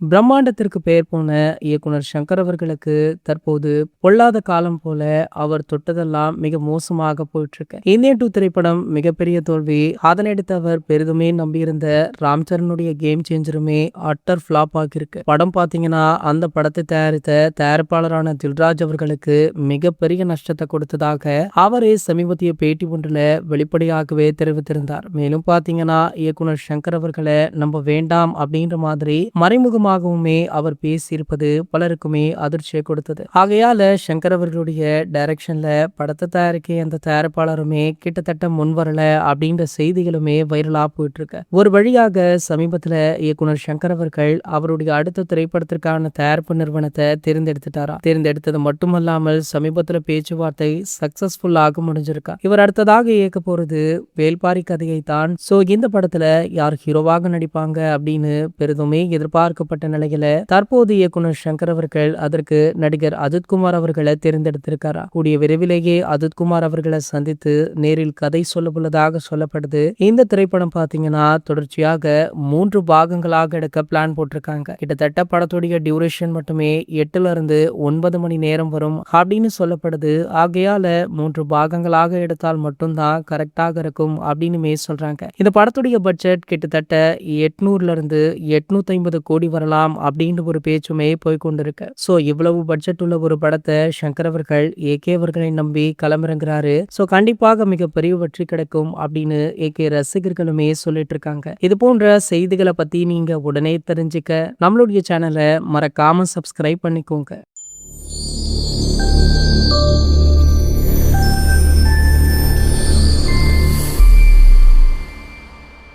பிரம்மாண்டத்திற்கு பெயர் போன இயக்குனர் சங்கர் அவர்களுக்கு தற்போது பொல்லாத காலம் போல அவர் தொட்டதெல்லாம் மிக மோசமாக போயிட்டு இருக்கு. இந்தியன் 2 திரைப்படம் மிகப்பெரிய தோல்வி. அதனையடுத்து அவர் பெரிதுமே நம்பியிருந்த ராம் சரணுடைய கேம் சேஞ்சருமே அட்டர் ஃபிளாப் ஆகியிருக்கு. படம் பாத்தீங்கன்னா அந்த படத்தை தயாரித்த தயாரிப்பாளரான தில்ராஜ் அவர்களுக்கு மிகப்பெரிய நஷ்டத்தை கொடுத்ததாக அவரே சமீபத்திய பேட்டி ஒன்றில் வெளிப்படையாகவே தெரிவித்திருந்தார். மேலும் பாத்தீங்கன்னா இயக்குனர் சங்கர் அவர்களை நம்ப வேண்டாம் அப்படின்ற மாதிரி மறைமுகமாகவுமே அவர் பேசியிருப்பது பலருக்குமே அதிர்ச்சியை கொடுத்தது. ஆகையால சங்கர் அவர்களுடைய டைரக்ஷன்ல படத்தை தயாரிக்க அந்த தயாரிப்பாளருமே கிட்டத்தட்ட முன்வரல அப்படின்ற செய்திகளுமே வைரலா போயிட்டு இருக்கு. ஒரு வழியாக சமீபத்துல இயக்குனர் சங்கர் அவர்கள் அவருடைய அடுத்த திரைப்படத்திற்கான தயாரிப்பு நிறுவனத்தை தேர்ந்தெடுத்தது மட்டுமல்லாமல் சமீபத்துல பேச்சுவார்த்தை சக்சஸ்ஃபுல்லாக முடிஞ்சிருக்கா. இவர் அடுத்ததாக இயக்க போறது வேல்பாரி கதையை தான். சோ இந்த படத்துல யார் ஹீரோவாக நடிப்பாங்க அப்படின்னு பெரிதுமே எதிர்பார்க்கப்பட்ட நிலையில தற்போது இயக்குனர் சங்கர் அவர்கள் அதற்கு நடிகர் அஜித்குமார் அவர்களை தேர்ந்தெடுத்திருக்காரா. கூடிய விரைவிலேயே அஜித்குமார் அவர்களை சந்தித்து நேரில் கதை சொல்ல உள்ளதாக சொல்லப்படுது. இந்த திரைப்படம் பாத்தீங்கன்னா தொடர்ச்சியாக 3 பாகங்களாக எடுக்க பிளான் போட்டிருக்காங்க. கிட்டத்தட்ட படத்துடைய டியூரேஷன் மட்டுமே 8 இருந்து 9 மணி நேரம் வரும் அப்படின்னு சொல்லப்படுது. ஆகையால 3 பாகங்களாக எடுத்தால் மட்டும்தான் கரெக்டாக இருக்கும் அப்படின்னு சொல்றாங்க. இந்த படத்துடைய பட்ஜெட் கிட்டத்தட்ட 800 இருந்து 850 கோடி வரலாம் அப்படின்னு ஒரு பேச்சுமே போய்கொண்டிருக்கு. சோ இவ்வளவு பட்ஜெட் உள்ள ஒரு படத்தை சங்கர் அவர்கள் ஏகே அவர்களை நம்பி களமிறங்குறாரு. சோ கண்டிப்பாக மிகப்பெரிய வெற்றி கிடைக்கும் அப்படின்னு ஏகே ரசிகர்களுமே சொல்லிட்டு இருக்காங்க. இது போன்ற செய்திகளை பத்தி நீங்க உடனே தெரிஞ்சுக்க நம்மளுடைய சேனலை மறக்காம சப்ஸ்கிரைப் பண்ணிக்கோங்க.